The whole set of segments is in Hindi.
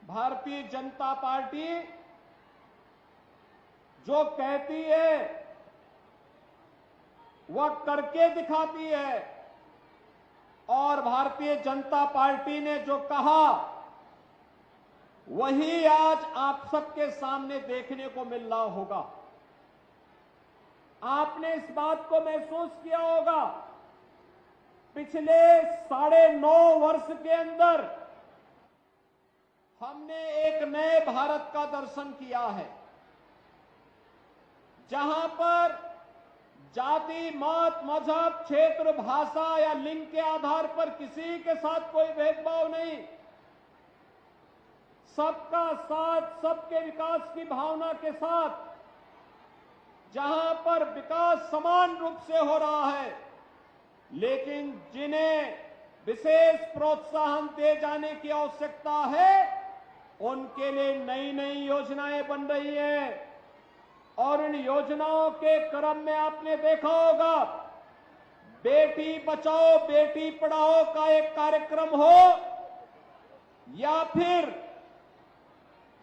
भारतीय जनता पार्टी जो कहती है वह करके दिखाती है और भारतीय जनता पार्टी ने जो कहा वही आज आप सबके सामने देखने को मिल रहा होगा। आपने इस बात को महसूस किया होगा, पिछले 9.5 वर्ष के अंदर हमने एक नए भारत का दर्शन किया है, जहां पर जाति, मत, मजहब, क्षेत्र, भाषा या लिंग के आधार पर किसी के साथ कोई भेदभाव नहीं, सबका साथ, सबके विकास की भावना के साथ, जहां पर विकास समान रूप से हो रहा है, लेकिन जिन्हें विशेष प्रोत्साहन दे जाने की आवश्यकता है उनके लिए नई नई योजनाएं बन रही हैं। और इन योजनाओं के क्रम में आपने देखा होगा, बेटी बचाओ बेटी पढ़ाओ का एक कार्यक्रम हो या फिर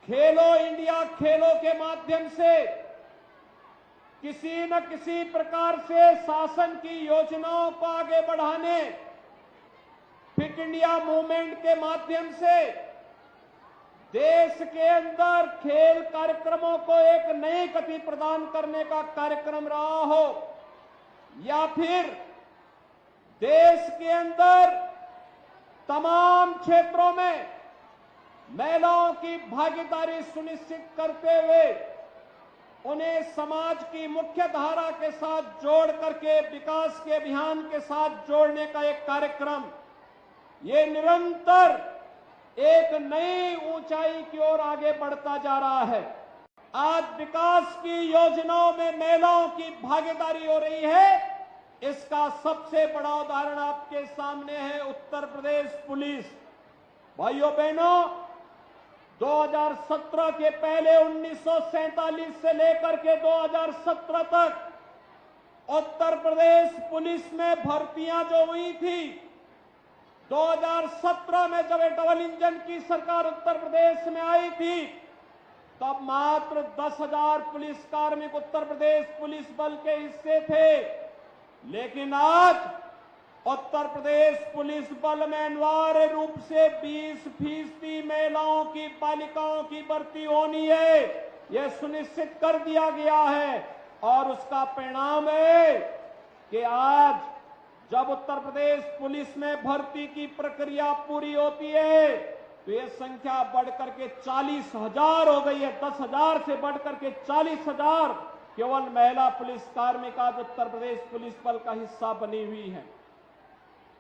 खेलो इंडिया खेलों के माध्यम से किसी न किसी प्रकार से शासन की योजनाओं को आगे बढ़ाने, फिट इंडिया मूवमेंट के माध्यम से देश के अंदर खेल कार्यक्रमों को एक नई गति प्रदान करने का कार्यक्रम रहा हो, या फिर देश के अंदर तमाम क्षेत्रों में महिलाओं की भागीदारी सुनिश्चित करते हुए उन्हें समाज की मुख्य धारा के साथ जोड़ करके विकास के अभियान के साथ जोड़ने का एक कार्यक्रम, ये निरंतर एक नई ऊंचाई की ओर आगे बढ़ता जा रहा है। आज विकास की योजनाओं में महिलाओं की भागीदारी हो रही है, इसका सबसे बड़ा उदाहरण आपके सामने है उत्तर प्रदेश पुलिस। भाइयों बहनों, 2017 के पहले 1947 से लेकर के 2017 तक उत्तर प्रदेश पुलिस में भर्तियां जो हुई थी, 2017 में जब डबल इंजन की सरकार उत्तर प्रदेश में आई थी तब मात्र 10,000 पुलिस कार्मिक उत्तर प्रदेश पुलिस बल के हिस्से थे, लेकिन आज उत्तर प्रदेश पुलिस बल में अनिवार्य रूप से 20% महिलाओं की, बालिकाओं की भर्ती होनी है, यह सुनिश्चित कर दिया गया है। और उसका परिणाम है कि आज जब उत्तर प्रदेश पुलिस में भर्ती की प्रक्रिया पूरी होती है तो यह संख्या बढ़कर के 40,000 हो गई है। 10,000 से बढ़कर के 40,000 केवल महिला पुलिस कार्मिक आज उत्तर प्रदेश पुलिस बल का हिस्सा बनी हुई है।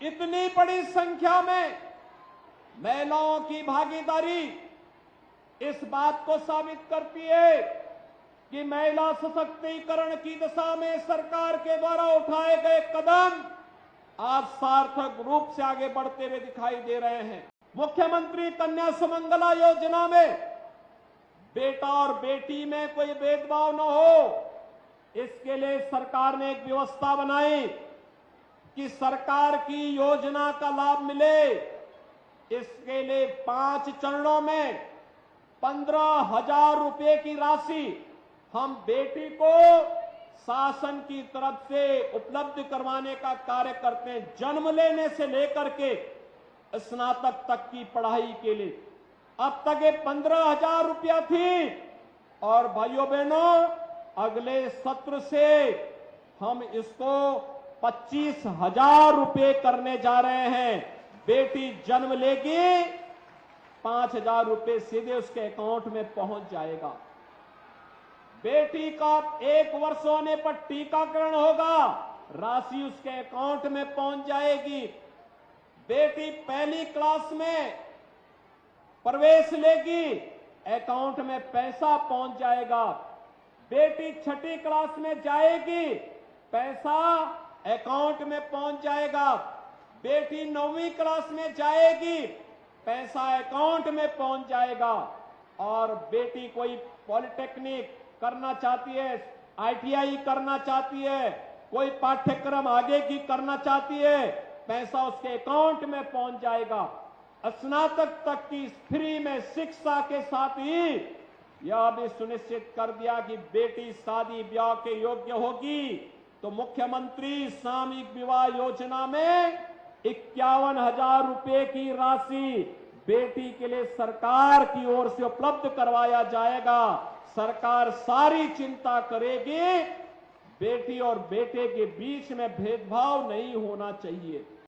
इतनी बड़ी संख्या में महिलाओं की भागीदारी इस बात को साबित करती है कि महिला सशक्तिकरण की दिशा में सरकार के द्वारा उठाए गए कदम आज सार्थक रूप से आगे बढ़ते हुए दिखाई दे रहे हैं। मुख्यमंत्री कन्या सुमंगला योजना में बेटा और बेटी में कोई भेदभाव न हो, इसके लिए सरकार ने एक व्यवस्था बनाई कि सरकार की योजना का लाभ मिले। इसके लिए 5 चरणों में 15,000 रुपए की राशि हम बेटी को शासन की तरफ से उपलब्ध करवाने का कार्य करते हैं, जन्म लेने से लेकर के स्नातक तक की पढ़ाई के लिए। अब तक ये 15,000 रुपया थी और भाइयों बहनों अगले सत्र से हम इसको 25,000 रुपए करने जा रहे हैं। बेटी जन्म लेगी, 5,000 रुपए सीधे उसके अकाउंट में पहुंच जाएगा। बेटी का 1 वर्ष होने पर टीकाकरण होगा, राशि उसके अकाउंट में पहुंच जाएगी। बेटी पहली क्लास में प्रवेश लेगी, अकाउंट में पैसा पहुंच जाएगा। बेटी 6ठी क्लास में जाएगी, पैसा अकाउंट में पहुंच जाएगा। बेटी 9वीं क्लास में जाएगी, पैसा अकाउंट में पहुंच जाएगा। और बेटी कोई पॉलिटेक्निक करना चाहती है, ITI करना चाहती है, कोई पाठ्यक्रम आगे की करना चाहती है, पैसा उसके अकाउंट में पहुंच जाएगा। स्नातक तक की फ्री में शिक्षा के साथ ही यह भी सुनिश्चित कर दिया कि बेटी शादी ब्याह के योग्य होगी तो मुख्यमंत्री सामूहिक विवाह योजना में 51,000 रुपए की राशि बेटी के लिए सरकार की ओर से उपलब्ध करवाया जाएगा। सरकार सारी चिंता करेगी, बेटी और बेटे के बीच में भेदभाव नहीं होना चाहिए।